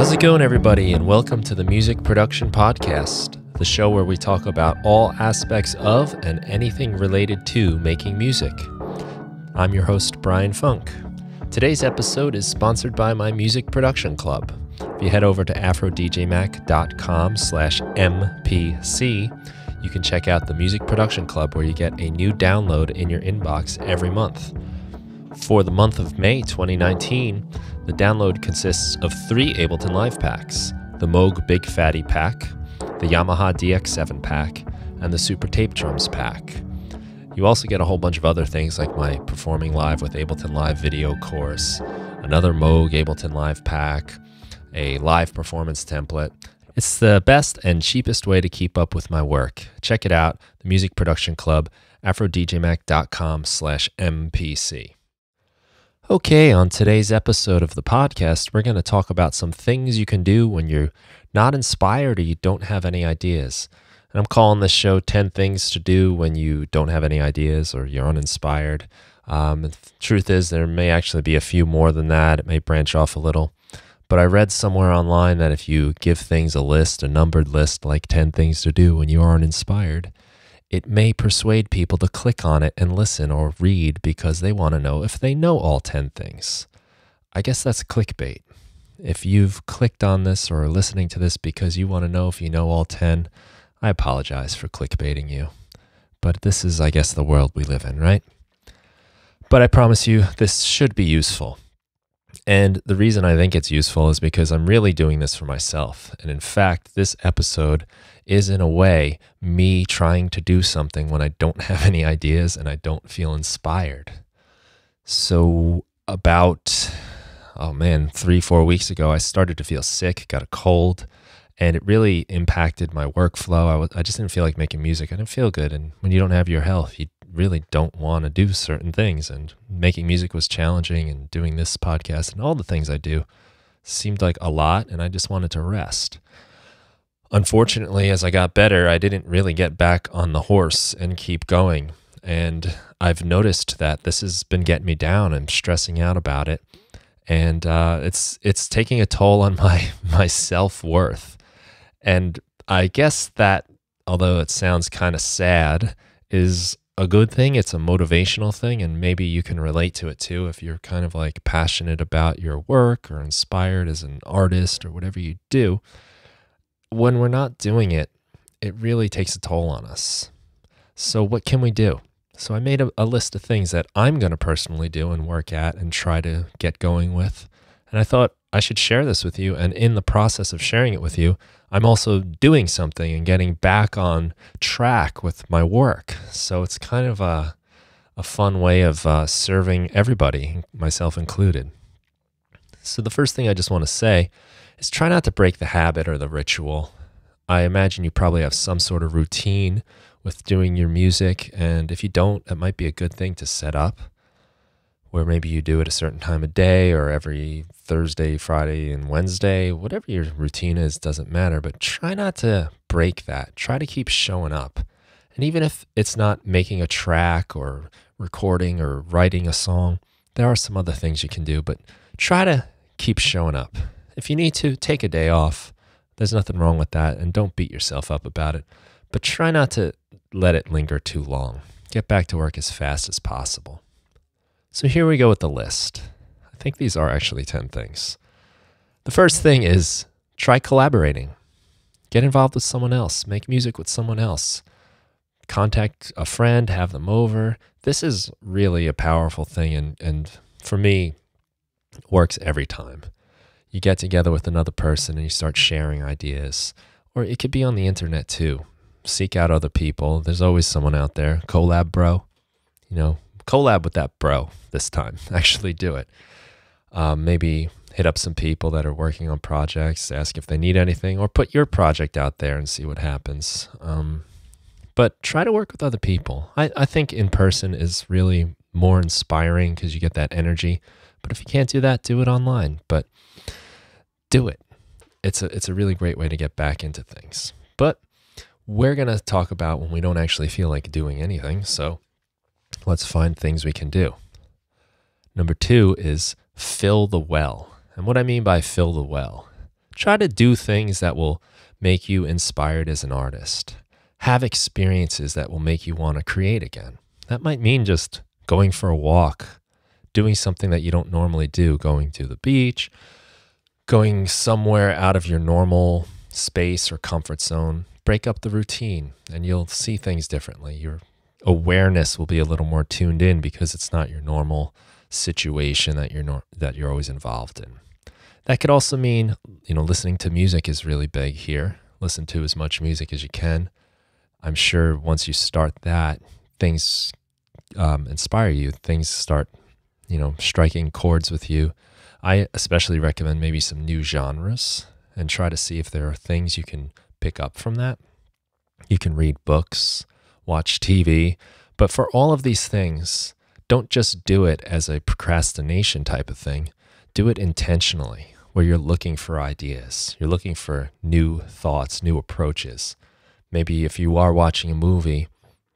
How's it going, everybody, and welcome to the Music Production Podcast, the show where we talk about all aspects of and anything related to making music. I'm your host, Brian Funk. Today's episode is sponsored by my Music Production Club. If you head over to AfroDJMac.com/MPC, you can check out the Music Production Club where you get a new download in your inbox every month. For the month of May 2019, the download consists of 3 Ableton Live packs, the Moog Big Fatty pack, the Yamaha DX7 pack, and the Super Tape Drums pack. You also get a whole bunch of other things like my Performing Live with Ableton Live video course, another Moog Ableton Live pack, a live performance template. It's the best and cheapest way to keep up with my work. Check it out, the Music Production Club, AfroDJMac.com/MPC. Okay, on today's episode of the podcast, we're going to talk about some things you can do when you're not inspired or you don't have any ideas. And I'm calling this show 10 Things to Do When You Don't Have Any Ideas or You're Uninspired. The truth is, there may actually be a few more than that. It may branch off a little. But I read somewhere online that if you give things a list, a numbered list, like 10 things to do when you aren't inspired, it may persuade people to click on it and listen or read because they want to know if they know all 10 things. I guess that's clickbait. If you've clicked on this or are listening to this because you want to know if you know all 10, I apologize for clickbaiting you. But this is, I guess, the world we live in, right? But I promise you, this should be useful. And the reason I think it's useful is because I'm really doing this for myself. And in fact, this episode is in a way me trying to do something when I don't have any ideas and I don't feel inspired. So about, 3-4 weeks ago, I started to feel sick, got a cold, and it really impacted my workflow. I just didn't feel like making music. I didn't feel good. And when you don't have your health, you really don't want to do certain things. And making music was challenging, and doing this podcast and all the things I do seemed like a lot, and I just wanted to rest. Unfortunately, as I got better, I didn't really get back on the horse and keep going. And I've noticed that this has been getting me down and stressing out about it. And it's taking a toll on my self-worth. And I guess that, although it sounds kind of sad, is a good thing. It's a motivational thing, and maybe you can relate to it too if you're kind of like passionate about your work or inspired as an artist or whatever you do. When we're not doing it, it really takes a toll on us. So what can we do? So I made a list of things that I'm going to personally do and work at and try to get going with. And I thought I should share this with you. And in the process of sharing it with you, I'm also doing something and getting back on track with my work. So it's kind of a fun way of serving everybody, myself included. So the first thing I just want to say is try not to break the habit or the ritual. I imagine you probably have some sort of routine with doing your music, and if you don't, it might be a good thing to set up, where maybe you do it a certain time of day or every Thursday, Friday, and Wednesday. Whatever your routine is, doesn't matter, but try not to break that. Try to keep showing up. And even if it's not making a track or recording or writing a song, there are some other things you can do, but try to keep showing up. If you need to, take a day off. There's nothing wrong with that, and don't beat yourself up about it. But try not to let it linger too long. Get back to work as fast as possible. So here we go with the list. I think these are actually 10 things. The first thing is try collaborating. Get involved with someone else. Make music with someone else. Contact a friend, have them over. This is really a powerful thing, and for me, it works every time. You get together with another person and you start sharing ideas. Or it could be on the internet too. Seek out other people. There's always someone out there. Collab, bro. Collab with that bro this time. Actually do it. Maybe hit up some people that are working on projects, ask if they need anything, or put your project out there and see what happens. But try to work with other people. I think in person is really more inspiring because you get that energy. But if you can't do that, do it online. But do it. It's a really great way to get back into things. But we're going to talk about when we don't actually feel like doing anything. So let's find things we can do. Number 2 is fill the well. And what I mean by fill the well, Try to do things that will make you inspired as an artist. Have experiences that will make you want to create again. That might mean just going for a walk, doing something that you don't normally do, going to the beach, going somewhere out of your normal space or comfort zone. Break up the routine and you'll see things differently. Your awareness will be a little more tuned in because it's not your normal situation that you're always involved in. That could also mean, listening to music is really big here. Listen to as much music as you can. I'm sure once you start that, things inspire you. Things start, striking chords with you. I especially recommend maybe some new genres and try to see if there are things you can pick up from that. You can read books, watch TV, but for all of these things, don't just do it as a procrastination type of thing. Do it intentionally, where you're looking for ideas. You're looking for new thoughts, new approaches. Maybe if you are watching a movie,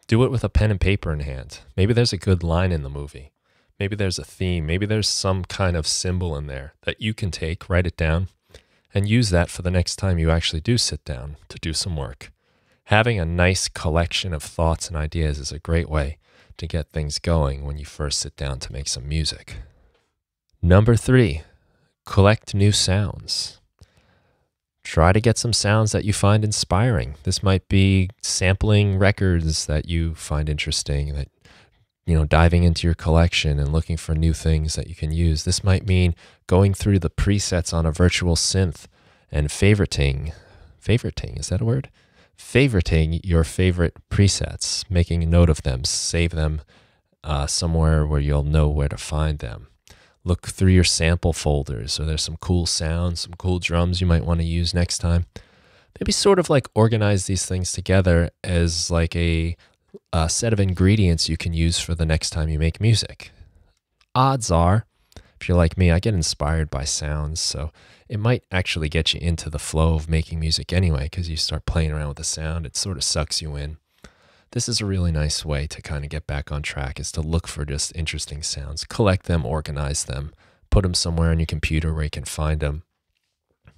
do it with a pen and paper in hand. Maybe there's a good line in the movie. Maybe there's a theme. Maybe there's some kind of symbol in there that you can take, write it down, and use that for the next time you actually do sit down to do some work. Having a nice collection of thoughts and ideas is a great way to get things going when you first sit down to make some music. Number 3, collect new sounds. Try to get some sounds that you find inspiring. This might be sampling records that you find interesting, that diving into your collection and looking for new things that you can use. This might mean going through the presets on a virtual synth and favoriting, is that a word? Favoriting your favorite presets, making a note of them, save them somewhere where you'll know where to find them. Look through your sample folders. So there's some cool sounds, some cool drums you might want to use next time. Maybe sort of like organize these things together as like a set of ingredients you can use for the next time you make music. Odds are, if you're like me, I get inspired by sounds, so it might actually get you into the flow of making music anyway, because you start playing around with the sound, it sort of sucks you in. This is a really nice way to kind of get back on track, is to look for just interesting sounds, collect them, organize them, put them somewhere on your computer where you can find them.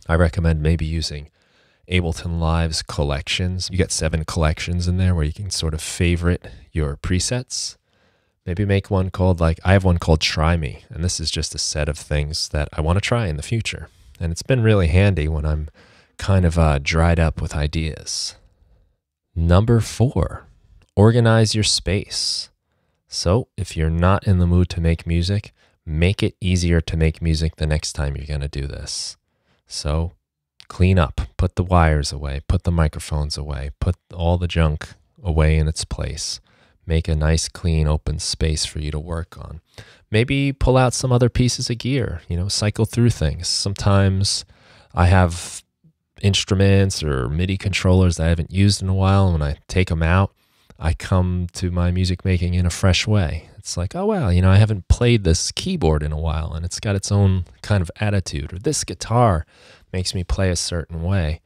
I recommend maybe using Ableton Live's collections. You get 7 collections in there where you can sort of favorite your presets. Maybe make one called, I have one called Try Me, and this is just a set of things that I want to try in the future. And it's been really handy when I'm kind of dried up with ideas. Number 4, organize your space. So if you're not in the mood to make music, make it easier to make music the next time you're going to do this. So clean up, put the wires away, put the microphones away, put all the junk away in its place. Make a nice, clean, open space for you to work on. Maybe pull out some other pieces of gear, cycle through things. Sometimes I have instruments or MIDI controllers that I haven't used in a while, and when I take them out, I come to my music making in a fresh way. It's like, oh, wow, I haven't played this keyboard in a while, and it's got its own kind of attitude, or this guitar makes me play a certain way.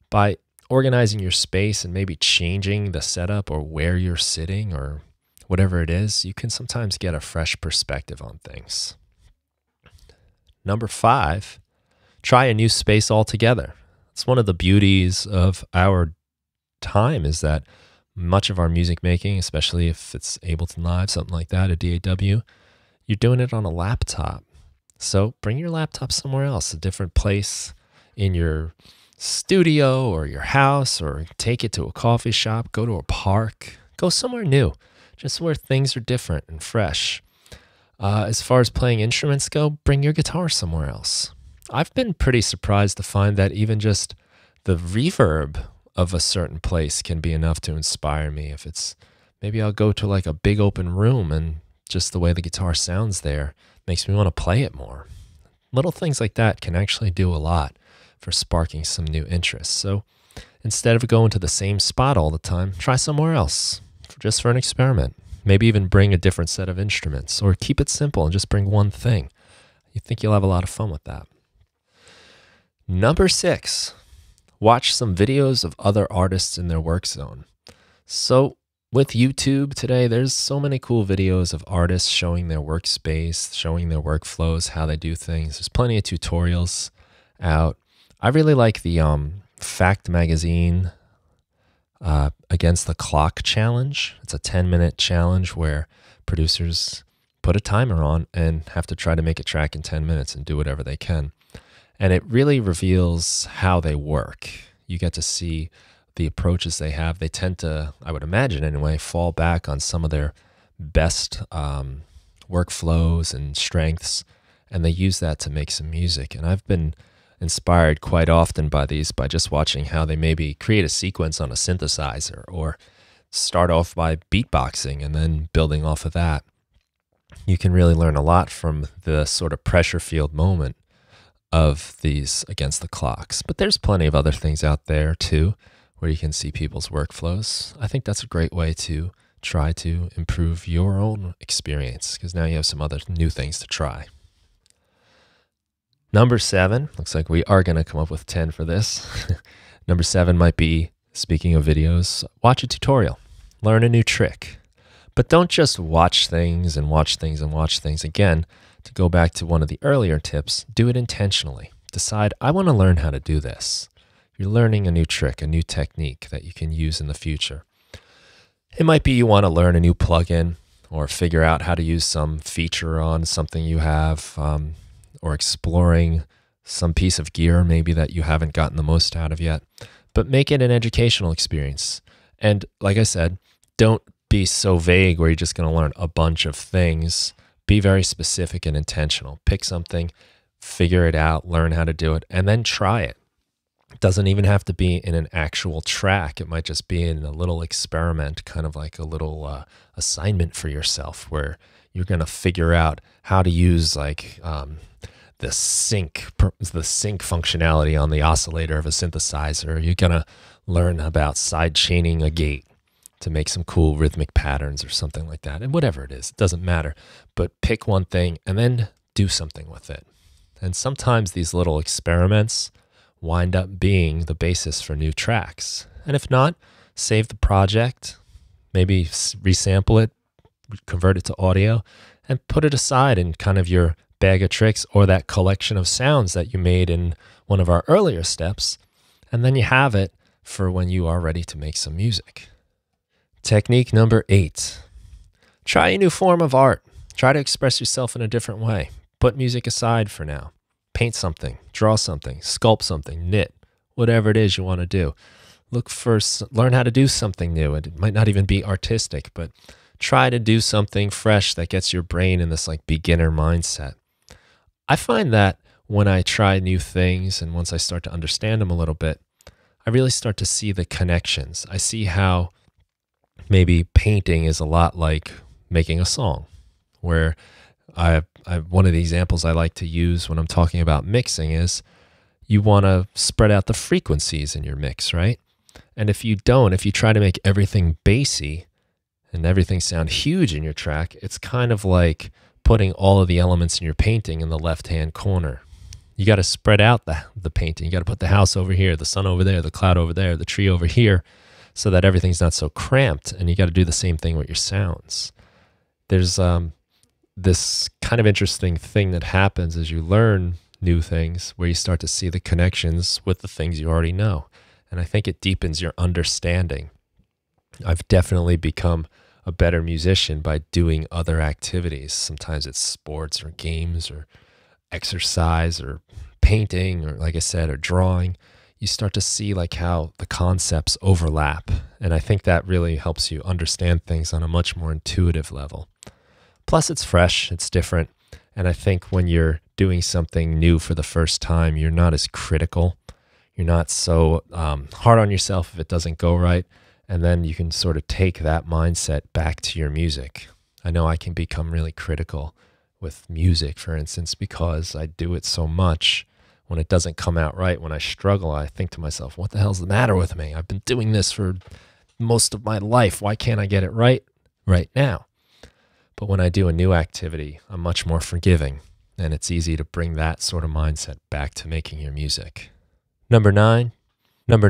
By organizing your space and maybe changing the setup or where you're sitting or whatever it is, you can sometimes get a fresh perspective on things. Number 5, try a new space altogether. It's one of the beauties of our time, is that much of our music making, especially if it's Ableton Live, something like that, a DAW, you're doing it on a laptop. So bring your laptop somewhere else, a different place in your studio or your house, or take it to a coffee shop, go to a park, go somewhere new, just where things are different and fresh. As far as playing instruments go, bring your guitar somewhere else. I've been pretty surprised to find that even just the reverb of a certain place can be enough to inspire me. If it's, maybe I'll go to like a big open room and just the way the guitar sounds there makes me want to play it more. Little things like that can actually do a lot for sparking some new interest. So instead of going to the same spot all the time, try somewhere else just for an experiment. Maybe even bring a different set of instruments, or keep it simple and just bring one thing. You think you'll have a lot of fun with that. Number 6, watch some videos of other artists in their work zone. So with YouTube today, there's so many cool videos of artists showing their workspace, showing their workflows, how they do things. There's plenty of tutorials out. I really like the Fact Magazine Against the Clock challenge. It's a 10-minute challenge where producers put a timer on and have to try to make a track in 10 minutes and do whatever they can. And it really reveals how they work. You get to see the approaches they have. They tend to, I would imagine anyway, fall back on some of their best workflows and strengths, and they use that to make some music. And I've been inspired quite often by these, by just watching how they maybe create a sequence on a synthesizer or start off by beatboxing and then building off of that. You can really learn a lot from the sort of pressure field moment of these Against the Clocks. But there's plenty of other things out there too, where you can see people's workflows. I think that's a great way to try to improve your own experience, because now you have some other new things to try. Number 7, looks like we are going to come up with 10 for this. Number 7 might be, speaking of videos, watch a tutorial, learn a new trick. But don't just watch things and watch things and watch things. Again, to go back to one of the earlier tips, do it intentionally. Decide, I want to learn how to do this. You're learning a new trick, a new technique that you can use in the future. It might be you want to learn a new plugin or figure out how to use some feature on something you have, or exploring some piece of gear maybe that you haven't gotten the most out of yet. But make it an educational experience. And like I said, don't be so vague where you're just going to learn a bunch of things. Be very specific and intentional. Pick something, figure it out, learn how to do it, and then try it. It doesn't even have to be in an actual track. It might just be in a little experiment, kind of like a little assignment for yourself, where you're going to figure out how to use like the sync functionality on the oscillator of a synthesizer. You're going to learn about side chaining a gate to make some cool rhythmic patterns or something like that. And whatever it is, it doesn't matter. But pick one thing and then do something with it. And sometimes these little experiments wind up being the basis for new tracks. And if not, save the project, maybe resample it, convert it to audio, and put it aside in kind of your bag of tricks or that collection of sounds that you made in one of our earlier steps. And then you have it for when you are ready to make some music. Technique number 8. Try a new form of art. Try to express yourself in a different way. Put music aside for now. Paint something, draw something, sculpt something, knit, whatever it is you want to do. Learn how to do something new. It might not even be artistic, but try to do something fresh that gets your brain in this like beginner mindset. I find that when I try new things and once I start to understand them a little bit, I really start to see the connections. I see how maybe painting is a lot like making a song, where one of the examples I like to use when I'm talking about mixing is you want to spread out the frequencies in your mix, right? And if you try to make everything bassy and everything sound huge in your track, it's kind of like putting all of the elements in your painting in the left-hand corner. You got to spread out the painting. You got to put the house over here, the sun over there, the cloud over there, the tree over here, so that everything's not so cramped. And you got to do the same thing with your sounds. There's this kind of interesting thing that happens as you learn new things, where you start to see the connections with the things you already know. And I think it deepens your understanding. I've definitely become a better musician by doing other activities. Sometimes it's sports or games or exercise or painting or, like I said, or drawing. You start to see like how the concepts overlap. And I think that really helps you understand things on a much more intuitive level. Plus it's fresh, it's different. And I think when you're doing something new for the first time, you're not as critical. You're not so hard on yourself if it doesn't go right. And then you can sort of take that mindset back to your music. I know I can become really critical with music, for instance, because I do it so much. When it doesn't come out right, when I struggle, I think to myself, what the hell's the matter with me? I've been doing this for most of my life. Why can't I get it right now? But when I do a new activity, I'm much more forgiving, and it's easy to bring that sort of mindset back to making your music. Number 9, maybe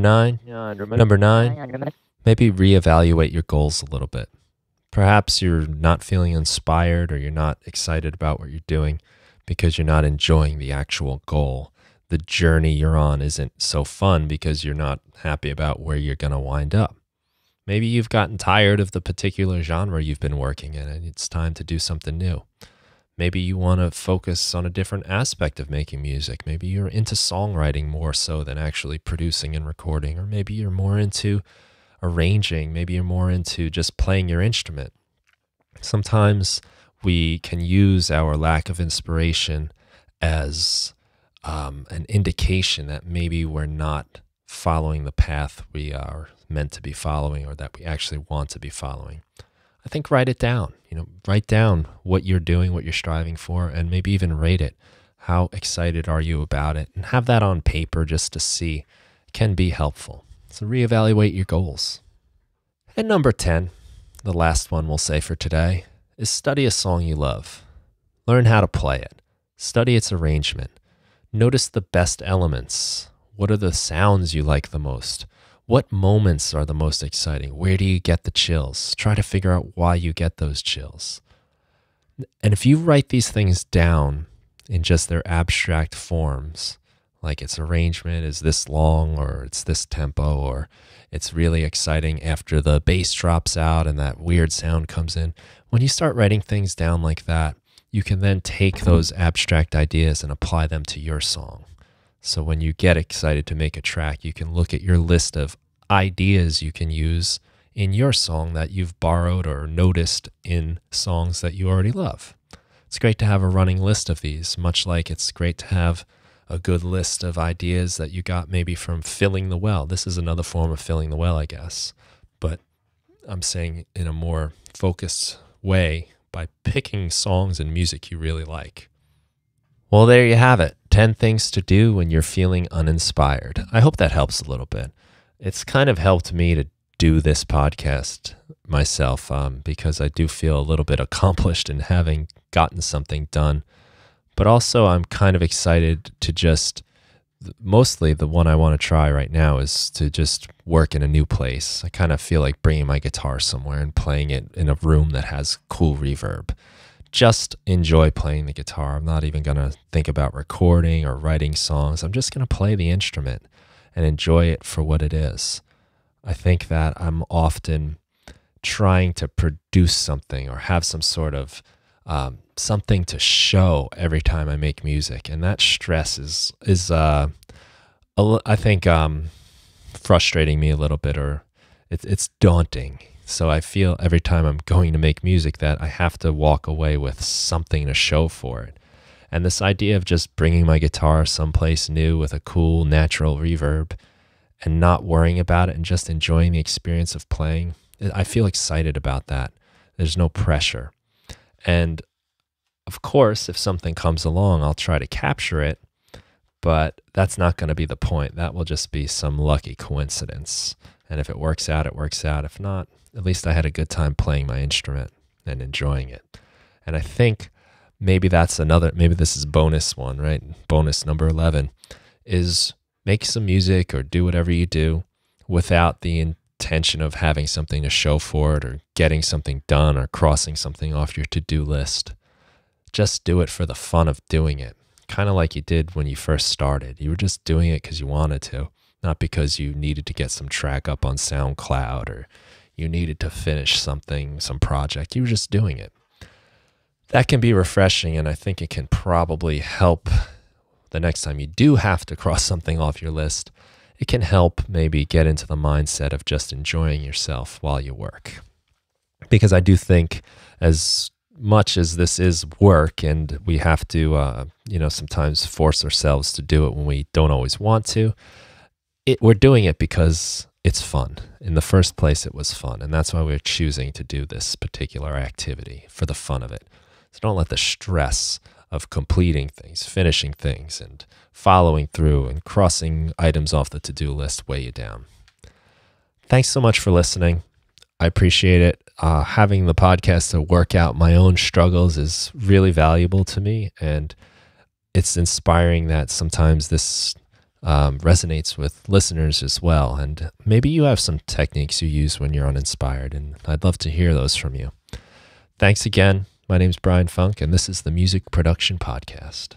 reevaluate your goals a little bit. Perhaps you're not feeling inspired or you're not excited about what you're doing because you're not enjoying the actual goal. the journey you're on isn't so fun because you're not happy about where you're going to wind up. Maybe you've gotten tired of the particular genre you've been working in and it's time to do something new. Maybe you want to focus on a different aspect of making music. Maybe you're into songwriting more so than actually producing and recording, or maybe you're more into arranging. Maybe you're more into just playing your instrument. Sometimes we can use our lack of inspiration as an indication that maybe we're not following the path we are meant to be following or that we actually want to be following. I think write it down. Write down what you're doing, what you're striving for, and maybe even rate it. How excited are you about it? And have that on paper just to see. It can be helpful. So reevaluate your goals. And number 10, the last one we'll say for today, is study a song you love. Learn how to play it. Study its arrangement. Notice the best elements. What are the sounds you like the most? What moments are the most exciting? Where do you get the chills? Try to figure out why you get those chills. And if you write these things down in just their abstract forms, like its arrangement is this long, or it's this tempo, or it's really exciting after the bass drops out and that weird sound comes in. When you start writing things down like that, you can then take those abstract ideas and apply them to your song. So when you get excited to make a track, you can look at your list of ideas you can use in your song that you've borrowed or noticed in songs that you already love. It's great to have a running list of these, much like it's great to have a good list of ideas that you got maybe from filling the well. This is another form of filling the well, I guess. But I'm saying in a more focused way by picking songs and music you really like. Well, there you have it. 10 things to do when you're feeling uninspired. I hope that helps a little bit. It's kind of helped me to do this podcast myself because I do feel a little bit accomplished in having gotten something done. But also I'm kind of excited to just, mostly the one I want to try right now is to just work in a new place. I kind of feel like bringing my guitar somewhere and playing it in a room that has cool reverb. Just enjoy playing the guitar. I'm not even going to think about recording or writing songs. I'm just going to play the instrument and enjoy it for what it is. I think that I'm often trying to produce something or have some sort of something to show every time I make music. And that stress is I think, frustrating me a little bit, or it's daunting. So I feel every time I'm going to make music that I have to walk away with something to show for it. And this idea of just bringing my guitar someplace new with a cool natural reverb and not worrying about it and just enjoying the experience of playing, I feel excited about that. There's no pressure. And of course, if something comes along, I'll try to capture it, but that's not going to be the point. That will just be some lucky coincidence. And if it works out, it works out. If not, at least I had a good time playing my instrument and enjoying it. And I think maybe that's maybe this is bonus one, right? Bonus number 11 is make some music or do whatever you do without the intention of having something to show for it or getting something done or crossing something off your to-do list. Just do it for the fun of doing it. Kind of like you did when you first started. You were just doing it because you wanted to, not because you needed to get some track up on SoundCloud or you needed to finish something, some project. You were just doing it. That can be refreshing, and I think it can probably help the next time you do have to cross something off your list. It can help maybe get into the mindset of just enjoying yourself while you work. Because I do think as much as this is work and we have to, sometimes force ourselves to do it when we don't always want to, we're doing it because it's fun. In the first place, it was fun. And that's why we're choosing to do this particular activity, for the fun of it. So don't let the stress of completing things, finishing things, and following through and crossing items off the to-do list weigh you down. Thanks so much for listening. I appreciate it. Having the podcast to work out my own struggles is really valuable to me, and it's inspiring that sometimes this resonates with listeners as well. And maybe you have some techniques you use when you're uninspired, and I'd love to hear those from you. Thanks again. My name's Brian Funk, and this is the Music Production Podcast.